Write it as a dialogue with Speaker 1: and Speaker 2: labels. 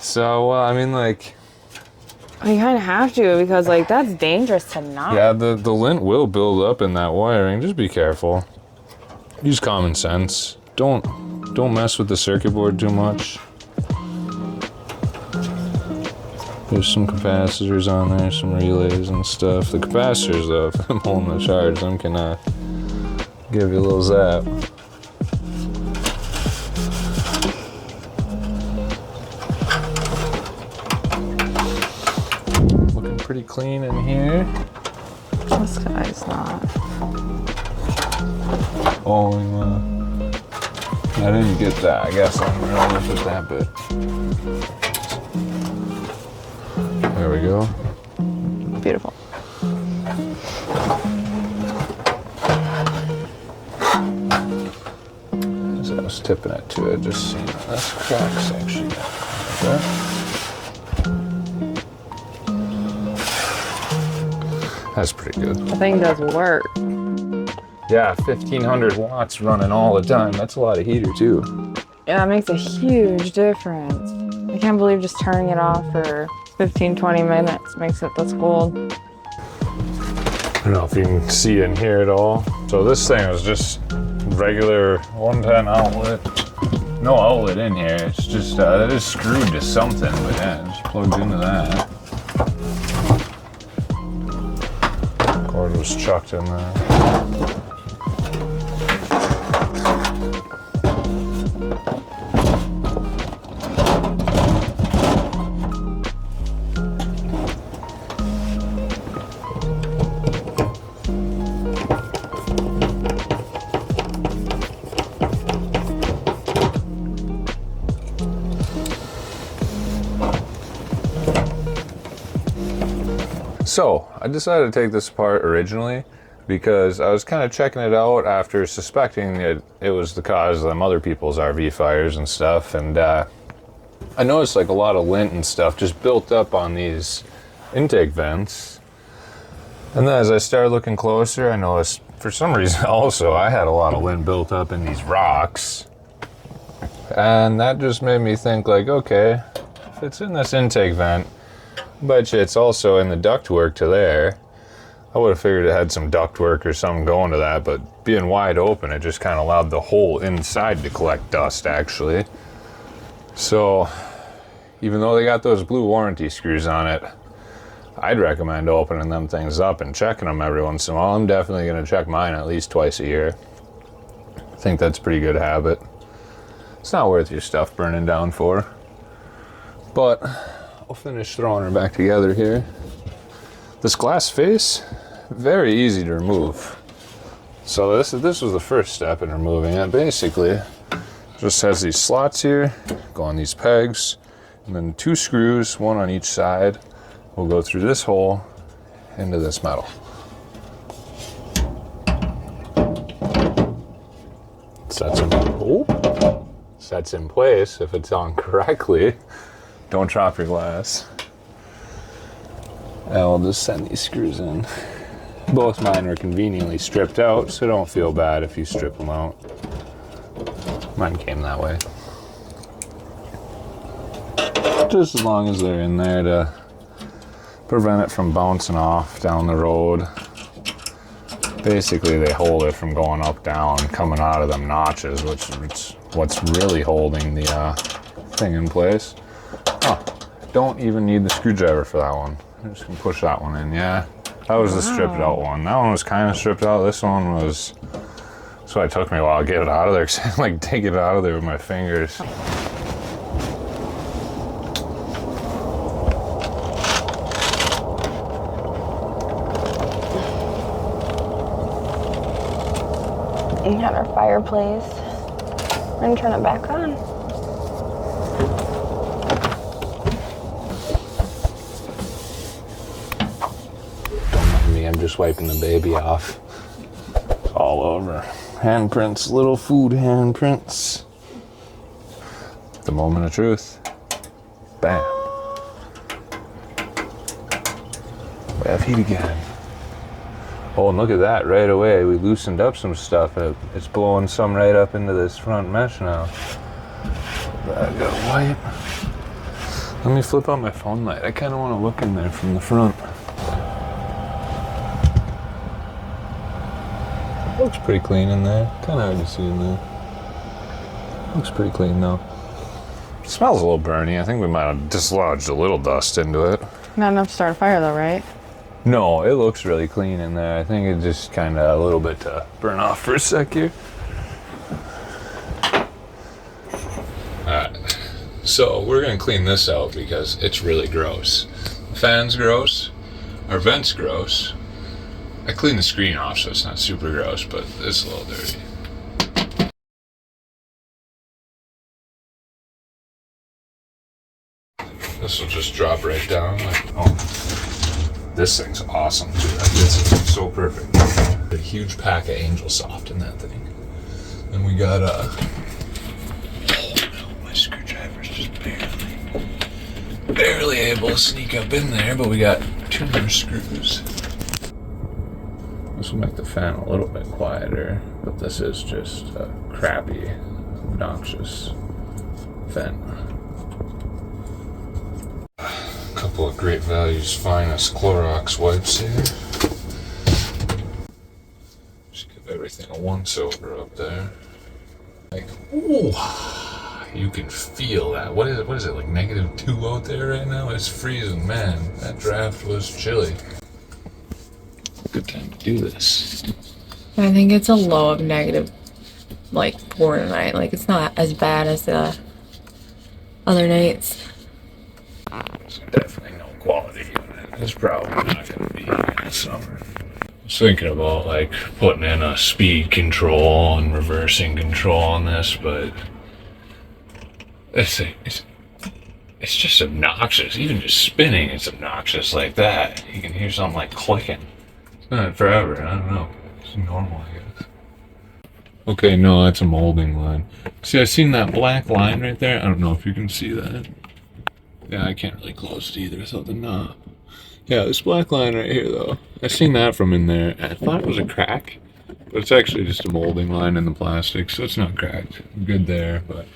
Speaker 1: So, I mean, like,
Speaker 2: You kind of have to, because like that's dangerous to not.
Speaker 1: yeah, the lint will build up in that wiring. Just be careful. Use common sense. Don't mess with the circuit board too much. There's some capacitors on there, some relays and stuff. The capacitors, though, if I'm holding the charge, them can give you a little zap. Looking pretty clean in here.
Speaker 2: This guy's not.
Speaker 1: Oh, I didn't get that. I guess I'm really just that bit. There we go.
Speaker 2: Beautiful.
Speaker 1: As I was tipping it to it, just seeing this crack section. Like that's pretty good.
Speaker 2: The thing does work.
Speaker 1: Yeah, 1500 watts running all the time. That's a lot of heater too.
Speaker 2: Yeah, it makes a huge difference. I can't believe just turning it off for 15-20 minutes makes it this cold.
Speaker 1: I don't know if you can see in here at all. So this thing was just regular 110 outlet. No outlet in here. It's just it is screwed to something, but yeah, just plugged into that. Cord was chucked in there. So I decided to take this apart originally because I was kind of checking it out after suspecting that it was the cause of them other people's RV fires and stuff, and I noticed like a lot of lint and stuff just built up on these intake vents. And then as I started looking closer, I noticed for some reason also I had a lot of lint built up in these rocks, and that just made me think like, okay, if it's in this intake vent, bet you it's also in the ductwork to there. I would have figured it had some ductwork or something going to that, but being wide open, it just kind of allowed the whole inside to collect dust, actually. So, even though they got those blue warranty screws on it, I'd recommend opening them things up and checking them every once in a while. I'm definitely going to check mine at least twice a year. I think that's a pretty good habit. It's not worth your stuff burning down for. But I'll finish throwing her back together here. This glass face, very easy to remove. So this was the first step in removing it. Basically, just has these slots here, go on these pegs, and then 2 screws, one on each side, will go through this hole into this metal. Sets in place if it's on correctly. Don't drop your glass. And I'll just send these screws in. Both mine are conveniently stripped out, so don't feel bad if you strip them out. Mine came that way. Just as long as they're in there to prevent it from bouncing off down the road. Basically, they hold it from going up, down, coming out of them notches, which is what's really holding the thing in place. Oh, don't even need the screwdriver for that one. I'm just gonna push that one in. Yeah, that was the stripped out one. That one was kind of stripped out. This one was. That's why it took me a while to get it out of there, because I had to like take it out of there with my fingers.
Speaker 2: We got our fireplace. We're gonna turn it back on.
Speaker 1: I'm just wiping the baby off. It's all over. Handprints, little food handprints. The moment of truth. Bam. We have heat again. Oh, and look at that, right away. We loosened up some stuff. It's blowing some right up into this front mesh now. I gotta wipe. Let me flip out my phone light. I kind of want to look in there from the front. Looks pretty clean in there. Kind of hard to see in there. Looks pretty clean though. It smells a little burny. I think we might have dislodged a little dust into it.
Speaker 2: Not enough to start a fire though, right?
Speaker 1: No, it looks really clean in there. I think it just kind of a little bit to burn off for a sec here. Alright, so we're going to clean this out because it's really gross. The fan's gross, our vent's gross. I cleaned the screen off so it's not super gross, but it's a little dirty. This will just drop right down. This thing's awesome too. It's so perfect. A huge pack of Angel Soft in that thing. And we got oh no, my screwdriver's just barely able to sneak up in there, but we got 2 more screws. This will make the fan a little bit quieter, but this is just a crappy, obnoxious fan. Couple of Great Value's finest Clorox wipes here. Just give everything a once over up there. Like, ooh, you can feel that. What is it, like -2 out there right now? It's freezing, man. That draft was chilly. Good time to do this.
Speaker 2: I think it's a low of -4 tonight. Like, it's not as bad as the other nights.
Speaker 1: There's definitely no quality unit. It's probably not going to be in the summer. I was thinking about like putting in a speed control and reversing control on this, but it's just obnoxious. Even just spinning, it's obnoxious like that. You can hear something like clicking. It's been forever. I don't know. It's normal, I guess. Okay, no, that's a molding line. See, I seen that black line right there. I don't know if you can see that. Yeah, I can't really close it either without the knob. Yeah, this black line right here, though. I seen that from in there. I thought it was a crack, but it's actually just a molding line in the plastic, so it's not cracked. Good there, but